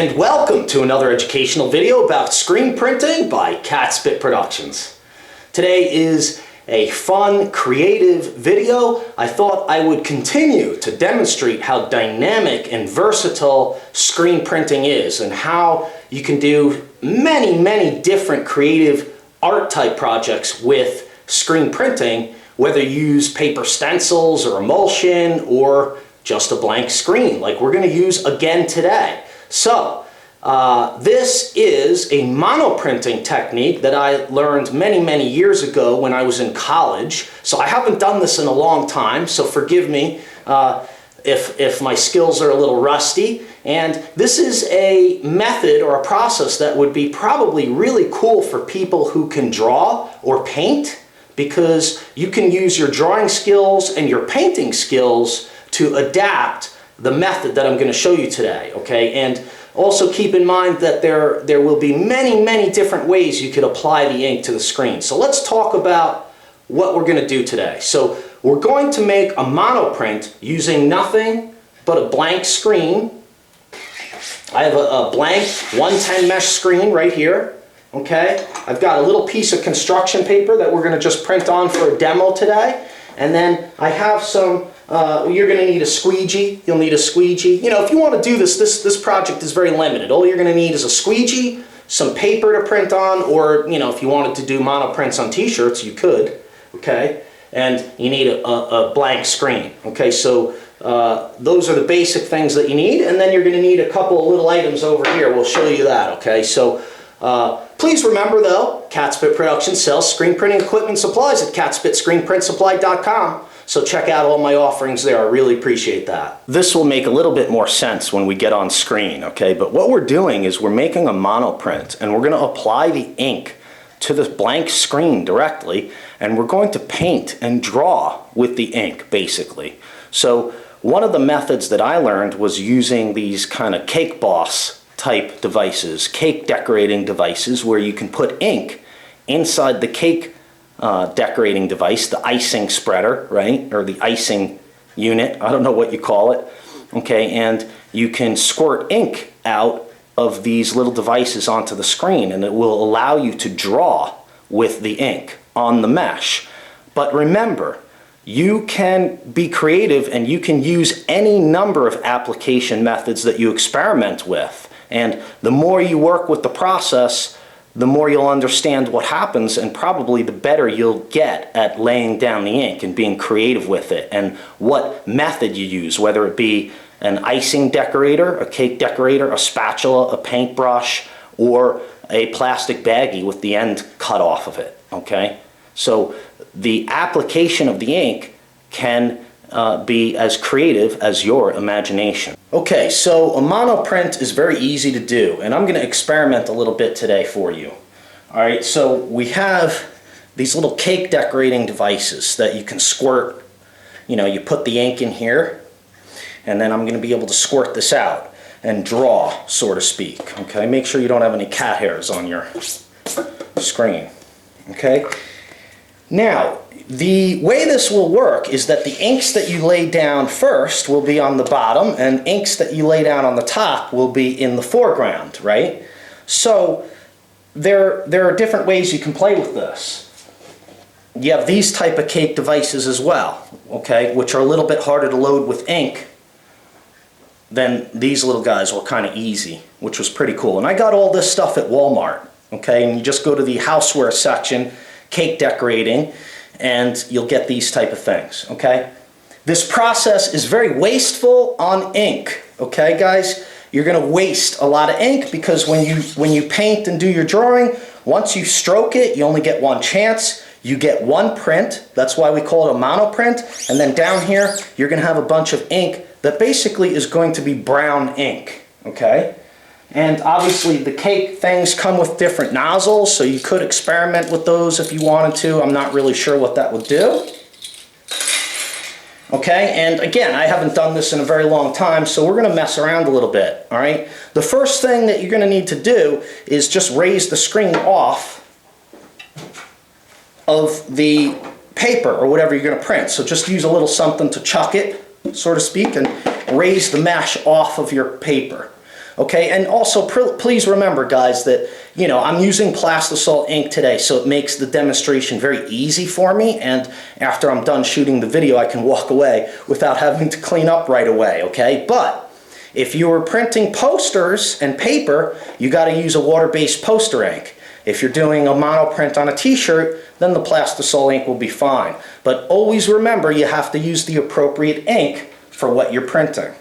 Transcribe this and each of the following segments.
and welcome to another educational video about screen printing by Catspit Productions. Today is a fun, creative video. I thought I would continue to demonstrate how dynamic and versatile screen printing is and how you can do many different creative art type projects with screen printing, whether you use paper stencils or emulsion or just a blank screen like we're going to use again today. So this is a monoprinting technique that I learned many years ago when I was in college. So I haven't done this in a long time, so forgive me if my skills are a little rusty. And this is a method or a process that would be probably really cool for people who can draw or paint, because you can use your drawing skills and your painting skills to adapt the method that I'm going to show you today, okay? And also keep in mind that there will be many different ways you could apply the ink to the screen. So let's talk about what we're going to do today. So we're going to make a monoprint using nothing but a blank screen. I have a blank 110 mesh screen right here, okay? I've got a little piece of construction paper that we're going to just print on for a demo today. And then I have some you're going to need a squeegee. You'll need a squeegee. You know, if you want to do this project is very limited. All you're going to need is a squeegee, some paper to print on, or, you know, if you wanted to do monoprints on t-shirts, you could, okay? And you need a blank screen, okay? So those are the basic things that you need, and then you're going to need a couple of little items over here. We'll show you that, okay? So please remember, though, Catspit Productions sells screen printing equipment and supplies at catspitscreenprintsupply.com. So check out all my offerings there. I really appreciate that. This will make a little bit more sense when we get on screen, okay? But what we're doing is we're making a monoprint, and we're going to apply the ink to the blank screen directly, and we're going to paint and draw with the ink, basically. So one of the methods that I learned was using these kind of cake boss type devices, cake decorating devices, where you can put ink inside the cake decorating device, the icing spreader, right? Or the icing unit, I don't know what you call it. Okay, and you can squirt ink out of these little devices onto the screen, and it will allow you to draw with the ink on the mesh. But remember, you can be creative and you can use any number of application methods that you experiment with. And the more you work with the process, the more you'll understand what happens, and probably the better you'll get at laying down the ink and being creative with it, and what method you use, whether it be an icing decorator, a cake decorator, a spatula, a paintbrush, or a plastic baggie with the end cut off of it, okay? So the application of the ink can be as creative as your imagination. Okay, so a monoprint is very easy to do, and I'm going to experiment a little bit today for you. Alright, so we have these little cake decorating devices that you can squirt. You know, you put the ink in here, and then I'm going to be able to squirt this out and draw, so to speak. Okay, make sure you don't have any cat hairs on your screen. Okay, now the way this will work is that the inks that you lay down first will be on the bottom, and inks that you lay down on the top will be in the foreground, right? So there are different ways you can play with this. You have these type of cake devices as well, okay, which are a little bit harder to load with ink than these little guys were kind of easy, which was pretty cool. And I got all this stuff at Walmart, okay, and you just go to the houseware section, cake decorating, and you'll get these type of things, okay? This process is very wasteful on ink, okay, guys? You're going to waste a lot of ink because when you paint and do your drawing, once you stroke it, you only get one chance. You get one print. That's why we call it a monoprint. And then down here, you're going to have a bunch of ink that basically is going to be brown ink, okay? And obviously the cake things come with different nozzles, so you could experiment with those if you wanted to. I'm not really sure what that would do. Okay, and again, I haven't done this in a very long time, so we're going to mess around a little bit, all right? The first thing that you're going to need to do is just raise the screen off of the paper or whatever you're going to print. So just use a little something to chuck it, so to speak, and raise the mesh off of your paper. Okay, and also please remember, guys, that, you know, I'm using Plastisol ink today, so it makes the demonstration very easy for me, and after I'm done shooting the video, I can walk away without having to clean up right away, okay? But if you were printing posters and paper, you got to use a water-based poster ink. If you're doing a monoprint on a t-shirt, then the Plastisol ink will be fine. But always remember, you have to use the appropriate ink for what you're printing.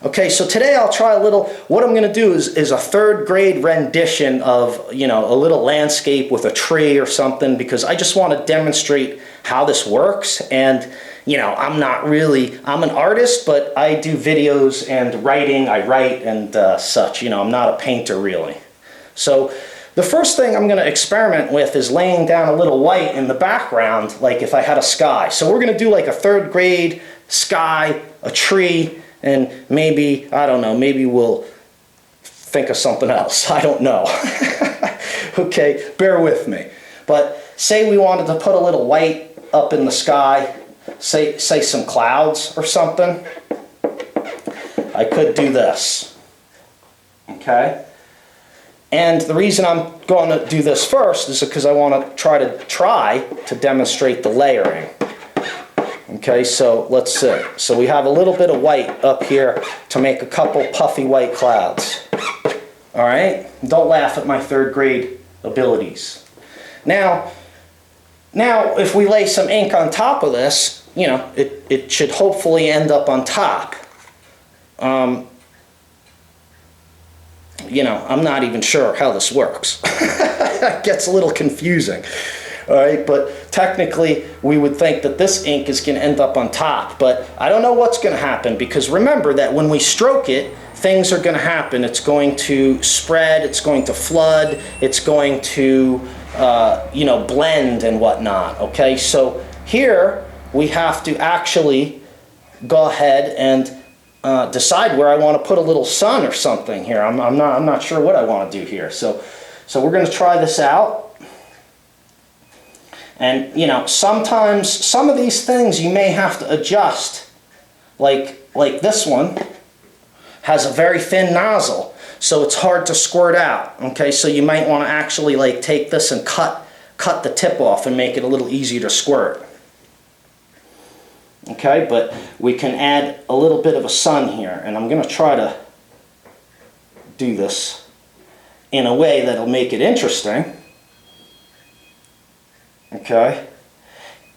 Okay, so today I'll try a little, what I'm going to do is a third grade rendition of, you know, a little landscape with a tree or something, because I just want to demonstrate how this works. And, you know, I'm an artist, but I do videos and writing, I write and such, you know, I'm not a painter really. So the first thing I'm going to experiment with is laying down a little white in the background, like if I had a sky. So we're going to do like a third grade sky, a tree, and maybe, I don't know, maybe we'll think of something else. I don't know. Okay, bear with me. But say we wanted to put a little white up in the sky, say some clouds or something. I could do this. Okay? And the reason I'm going to do this first is because I want to try to demonstrate the layering. Okay, so let's see. So we have a little bit of white up here to make a couple puffy white clouds. All right? Don't laugh at my third grade abilities. Now if we lay some ink on top of this, you know, it should hopefully end up on top. You know, I'm not even sure how this works. It gets a little confusing. All right, but technically we would think that this ink is going to end up on top, but I don't know what's going to happen, because remember that when we stroke it, things are going to happen. It's going to spread, it's going to flood, it's going to, you know, blend and whatnot. Okay, so here we have to actually go ahead and decide where I want to put a little sun or something here. I'm not sure what I want to do here. So we're going to try this out. And, you know, sometimes some of these things you may have to adjust. Like this one has a very thin nozzle, so it's hard to squirt out. Okay, so you might want to actually like take this and cut the tip off and make it a little easier to squirt. Okay, but we can add a little bit of a sun here, and I'm going to try to do this in a way that'll make it interesting. Okay,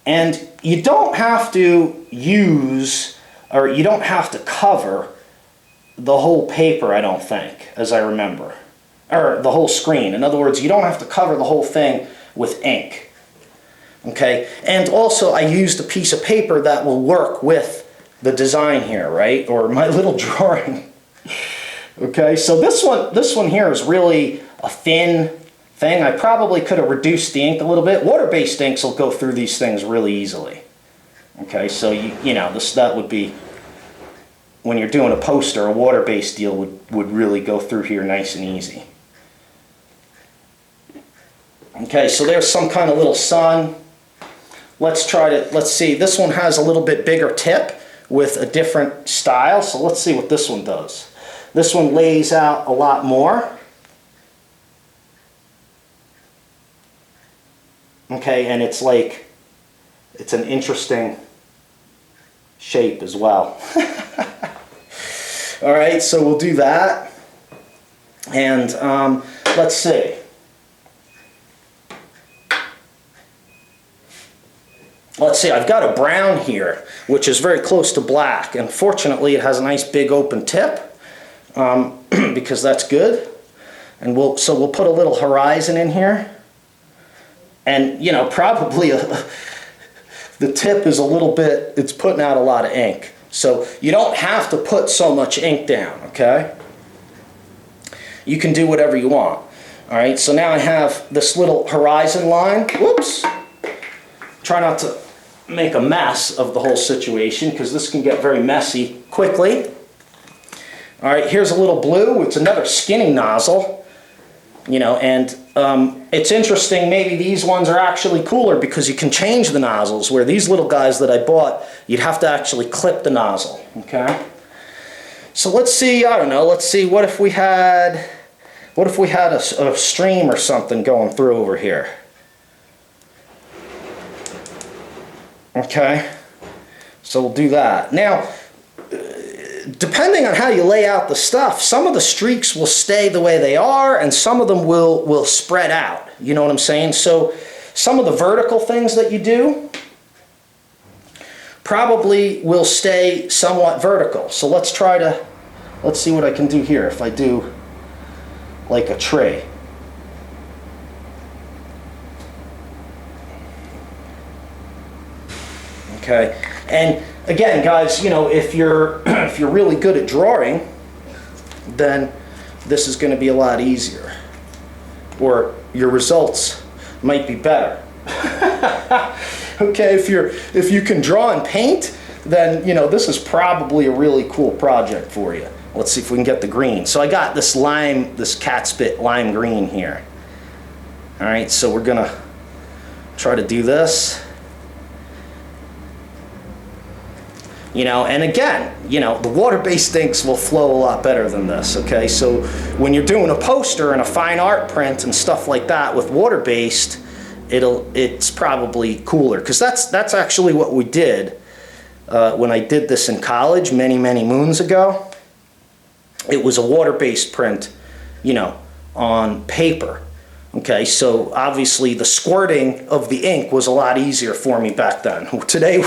and you don't have to use, or you don't have to cover the whole paper, I don't think, as I remember, or the whole screen. In other words, you don't have to cover the whole thing with ink. Okay, and also I used a piece of paper that will work with the design here, right, or my little drawing. Okay, so this one here is really a thin thing. I probably could have reduced the ink a little bit. Water-based inks will go through these things really easily. Okay, so you know, that would be, when you're doing a poster, a water-based deal would really go through here nice and easy. Okay, so there's some kind of little sun. Let's see, this one has a little bit bigger tip with a different style, so let's see what this one does. This one lays out a lot more. Okay, and it's like, it's an interesting shape as well. All right, so we'll do that. And let's see. Let's see, I've got a brown here, which is very close to black. And fortunately, it has a nice big open tip, because that's good. And we'll put a little horizon in here. And, you know, probably the tip is a little bit, it's putting out a lot of ink. So you don't have to put so much ink down, okay? You can do whatever you want. All right, so now I have this little horizon line. Whoops. Try not to make a mess of the whole situation, because this can get very messy quickly. All right, here's a little blue. It's another skinny nozzle. You know, and it's interesting, maybe these ones are actually cooler because you can change the nozzles, where these little guys that I bought, you'd have to actually clip the nozzle, okay? So let's see, I don't know, let's see, what if we had a stream or something going through over here? Okay, so we'll do that. Now, depending on how you lay out the stuff, some of the streaks will stay the way they are and some of them will spread out. You know what I'm saying? So some of the vertical things that you do probably will stay somewhat vertical. So let's see what I can do here if I do like a tree. Okay, and again, guys, you know, if you're really good at drawing, then this is going to be a lot easier, or your results might be better. Okay, if you can draw and paint, then you know this is probably a really cool project for you. Let's see if we can get the green. So I got this cat spit lime green here. All right, so we're gonna try to do this. You know, and again, you know, the water-based inks will flow a lot better than this, okay? So when you're doing a poster and a fine art print and stuff like that with water-based, it's probably cooler, because that's actually what we did when I did this in college many moons ago. It was a water-based print, you know, on paper. Okay, so obviously the squirting of the ink was a lot easier for me back then. Today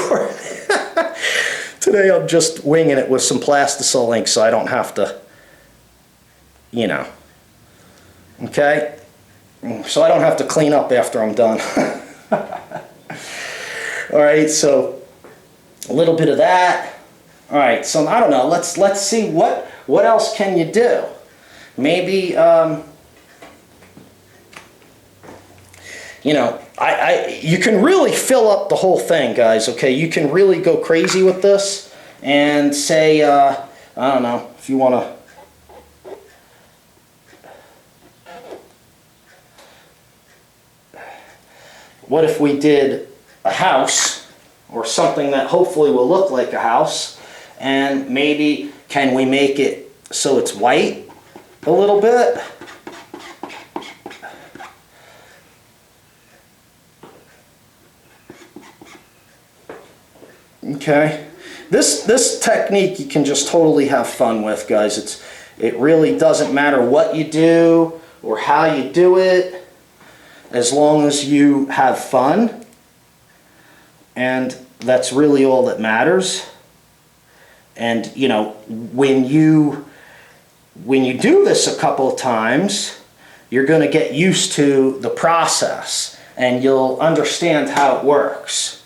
I'm just winging it with some plastisol ink so I don't have to, you know, okay? So I don't have to clean up after I'm done. All right, so a little bit of that. All right, so I don't know, let's see what else can you do? Maybe, you know, you can really fill up the whole thing, guys, okay? You can really go crazy with this and say, I don't know, if you want to... What if we did a house, or something that hopefully will look like a house, and maybe can we make it so it's white a little bit? Okay, this technique you can just totally have fun with, guys. It really doesn't matter what you do or how you do it, as long as you have fun, and that's really all that matters. And you know, when you do this a couple of times, you're going to get used to the process and you'll understand how it works.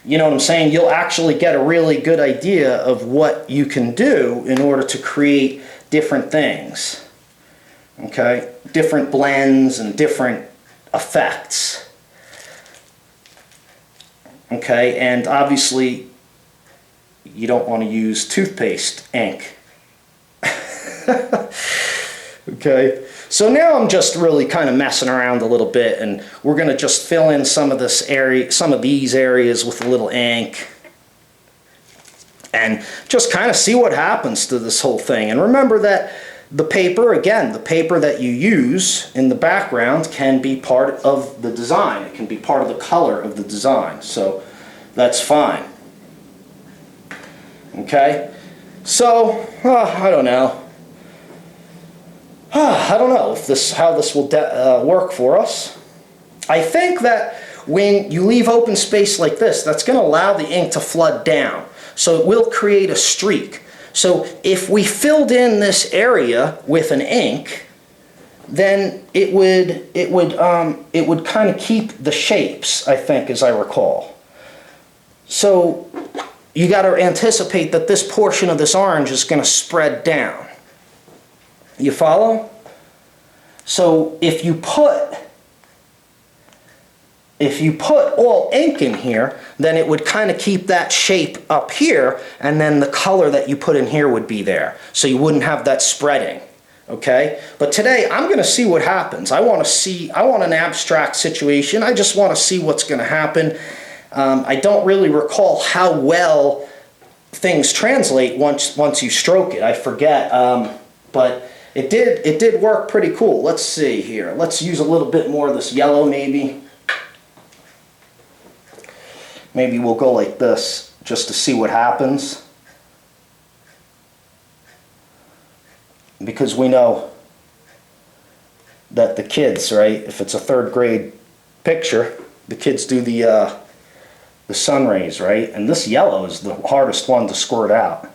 You know what I'm saying? You'll actually get a really good idea of what you can do in order to create different things. Okay? Different blends and different effects. Okay? And obviously, you don't want to use toothpaste ink. Okay? So now I'm just really kind of messing around a little bit, and we're going to just fill in some of this area, some of these areas with a little ink, and just kind of see what happens to this whole thing. And remember that the paper, again, the paper that you use in the background can be part of the design. It can be part of the color of the design, so that's fine. Okay? So, I don't know. I don't know if how this will work for us. I think that when you leave open space like this, that's going to allow the ink to flood down. So it will create a streak. So if we filled in this area with an ink, then it would kind of keep the shapes, I think, as I recall. So you got to anticipate that this portion of this orange is going to spread down. You follow? So if you put all ink in here, then it would kind of keep that shape up here, and then the color that you put in here would be there. So you wouldn't have that spreading. Okay? But today I'm going to see what happens. I want an abstract situation. I just want to see what's going to happen. I don't really recall how well things translate once you stroke it. I forget, but it did work pretty cool. Let's see here. Let's use a little bit more of this yellow maybe. Maybe we'll go like this just to see what happens. Because we know that the kids, right, if it's a 3rd grade picture, the kids do the sun rays, right? And this yellow is the hardest one to squirt out.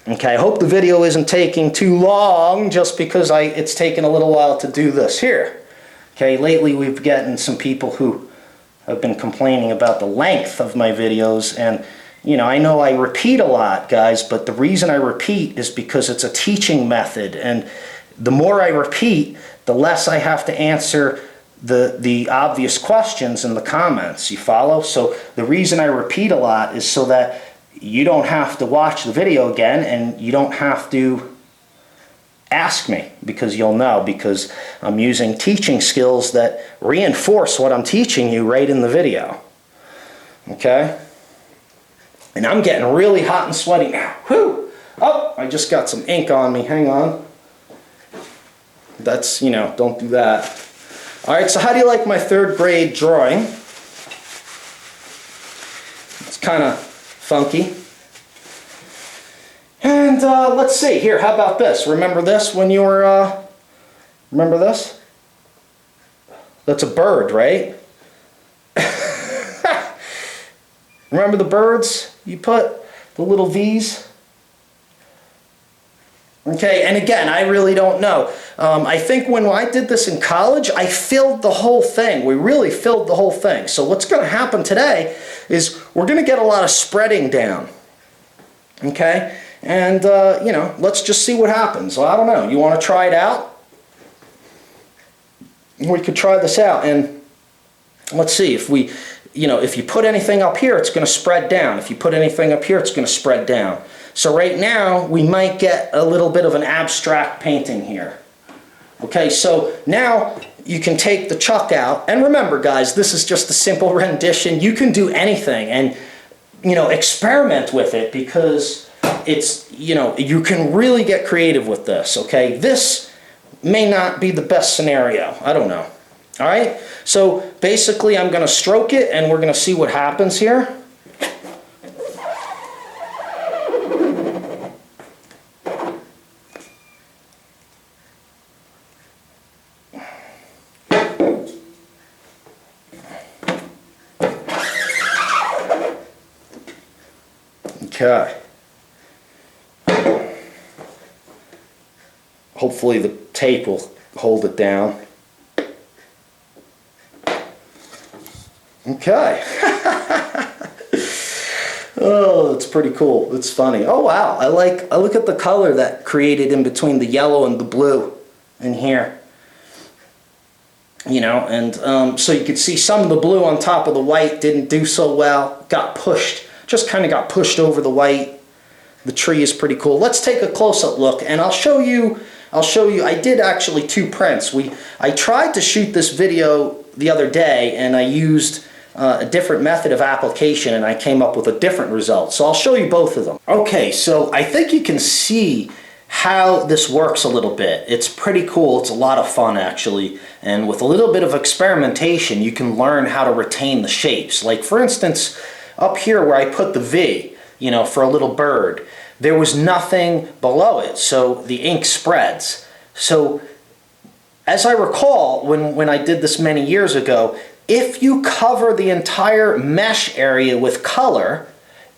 Okay, I hope the video isn't taking too long just because it's taken a little while to do this here. Okay, lately we've gotten some people who have been complaining about the length of my videos, and you know I repeat a lot, guys, but the reason I repeat is because it's a teaching method, and the more I repeat, the less I have to answer the obvious questions in the comments. You follow? So the reason I repeat a lot is so that you don't have to watch the video again, and you don't have to ask me, because you'll know, because I'm using teaching skills that reinforce what I'm teaching you right in the video. Okay? And I'm getting really hot and sweaty now. Whew! Oh, I just got some ink on me. Hang on. That's, you know, don't do that. Alright, so how do you like my 3rd grade drawing? It's kind of funky. And let's see, here, how about this? Remember this when you were, remember this? That's a bird, right? Remember the birds you put? The little V's? Okay, and again, I really don't know. I think when I did this in college, I filled the whole thing. We really filled the whole thing. So what's going to happen today is we're going to get a lot of spreading down. Okay? And, you know, let's just see what happens. Well, I don't know. You want to try it out? We could try this out. And let's see if we, you know, if you put anything up here, it's going to spread down. If you put anything up here, it's going to spread down. So right now, we might get a little bit of an abstract painting here. Okay, so now you can take the chuck out. And remember, guys, this is just a simple rendition. You can do anything and, you know, experiment with it, because it's, you know, you can really get creative with this, okay? This may not be the best scenario. I don't know. All right? So basically, I'm going to stroke it, and we're going to see what happens here. Okay. Hopefully the tape will hold it down. Okay. Oh, it's pretty cool. It's funny. Oh wow, I look at the color that created in between the yellow and the blue in here. You know, and so you could see some of the blue on top of the white didn't do so well. Got pushed. Just kind of got pushed over the white. The tree is pretty cool. Let's take a close-up look, and I'll show you. I did actually 2 prints. I tried to shoot this video the other day, and I used a different method of application, and I came up with a different result. So I'll show you both of them. Okay, so I think you can see how this works a little bit. It's pretty cool. It's a lot of fun, actually. And with a little bit of experimentation, you can learn how to retain the shapes. Like, for instance, up here where I put the V, you know, for a little bird, there was nothing below it, so the ink spreads. So, as I recall, when I did this many years ago, if you cover the entire mesh area with color,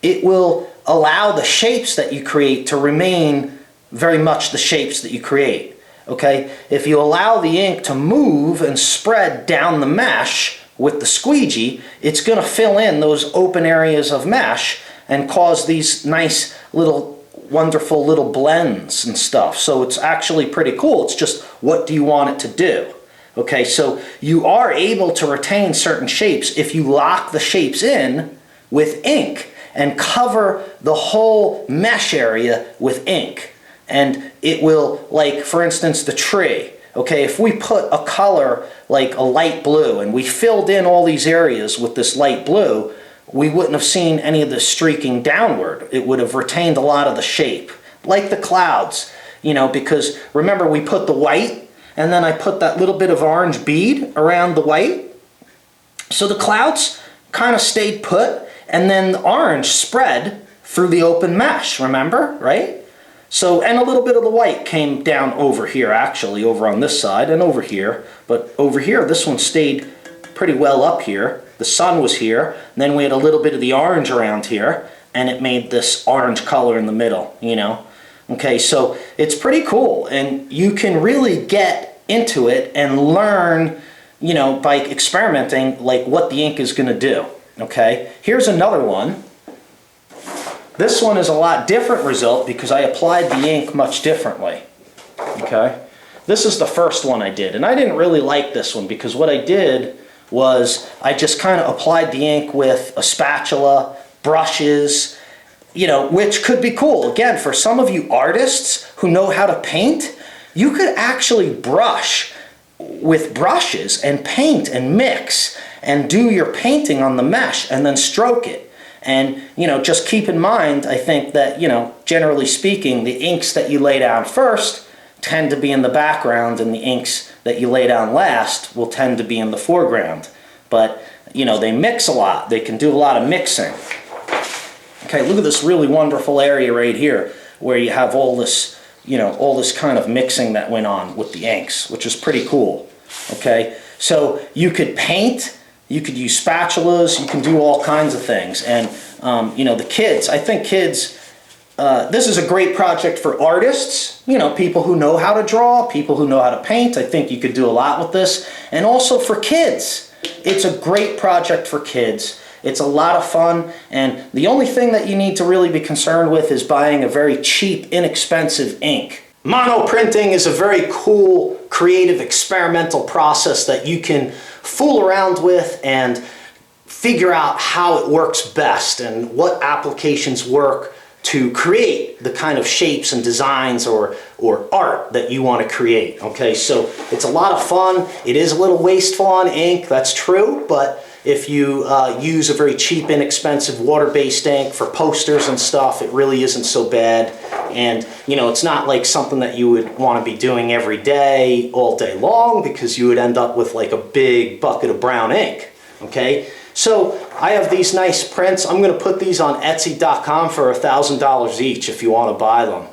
it will allow the shapes that you create to remain very much the shapes that you create. Okay? If you allow the ink to move and spread down the mesh with the squeegee, it's going to fill in those open areas of mesh and cause these nice little wonderful little blends and stuff. So it's actually pretty cool. It's just, what do you want it to do? Okay, so you are able to retain certain shapes if you lock the shapes in with ink and cover the whole mesh area with ink. And it will, like for instance the tree, okay, if we put a color like a light blue and we filled in all these areas with this light blue, we wouldn't have seen any of the streaking downward. It would have retained a lot of the shape, like the clouds, you know, because remember we put the white and then I put that little bit of orange bead around the white. So the clouds kind of stayed put and then the orange spread through the open mesh, remember, right? So, and a little bit of the white came down over here, actually, over on this side and over here. But over here, this one stayed pretty well up here. The sun was here, and then we had a little bit of the orange around here, and it made this orange color in the middle, you know? Okay, so it's pretty cool, and you can really get into it and learn, you know, by experimenting, like what the ink is going to do, okay? Here's another one. This one is a lot different result because I applied the ink much differently, okay? This is the first one I did, and I didn't really like this one because what I did was I just kind of applied the ink with a spatula, brushes, you know, which could be cool. Again, for some of you artists who know how to paint, you could actually brush with brushes and paint and mix and do your painting on the mesh and then stroke it. And, you know, just keep in mind, I think that, you know, generally speaking, the inks that you lay down first tend to be in the background and the inks that you lay down last will tend to be in the foreground. But, you know, they mix a lot. They can do a lot of mixing. Okay, look at this really wonderful area right here where you have all this, you know, all this kind of mixing that went on with the inks, which is pretty cool. Okay, so you could paint, you could use spatulas, you can do all kinds of things. And, you know, the kids, I think kids, this is a great project for artists, you know, people who know how to draw, people who know how to paint. I think you could do a lot with this. And also for kids, it's a great project for kids. It's a lot of fun, and the only thing that you need to really be concerned with is buying a very cheap, inexpensive ink. Mono printing is a very cool, creative, experimental process that you can fool around with and figure out how it works best and what applications work to create the kind of shapes and designs or art that you want to create. Okay, so it's a lot of fun. It is a little wasteful on ink, that's true, but if you use a very cheap, inexpensive water-based ink for posters and stuff, it really isn't so bad. And, you know, it's not like something that you would want to be doing every day, all day long, because you would end up with like a big bucket of brown ink, okay? So I have these nice prints. I'm going to put these on Etsy.com for $1,000 each if you want to buy them.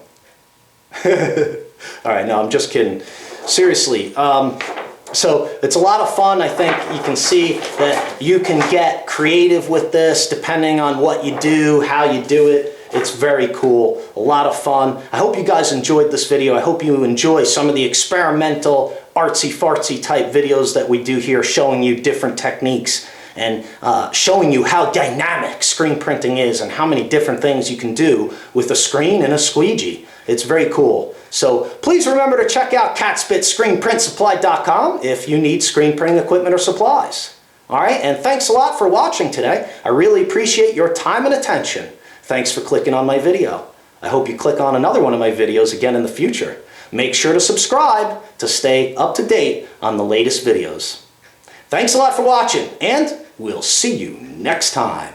All right, no, I'm just kidding. Seriously. So it's a lot of fun. I think you can see that you can get creative with this depending on what you do, how you do it. It's very cool, a lot of fun. I hope you guys enjoyed this video. I hope you enjoy some of the experimental artsy-fartsy type videos that we do here, showing you different techniques and showing you how dynamic screen printing is and how many different things you can do with a screen and a squeegee. It's very cool. So please remember to check out catspitscreenprintsupply.com if you need screen printing equipment or supplies. All right, and thanks a lot for watching today. I really appreciate your time and attention. Thanks for clicking on my video. I hope you click on another one of my videos again in the future. Make sure to subscribe to stay up to date on the latest videos. Thanks a lot for watching, and we'll see you next time.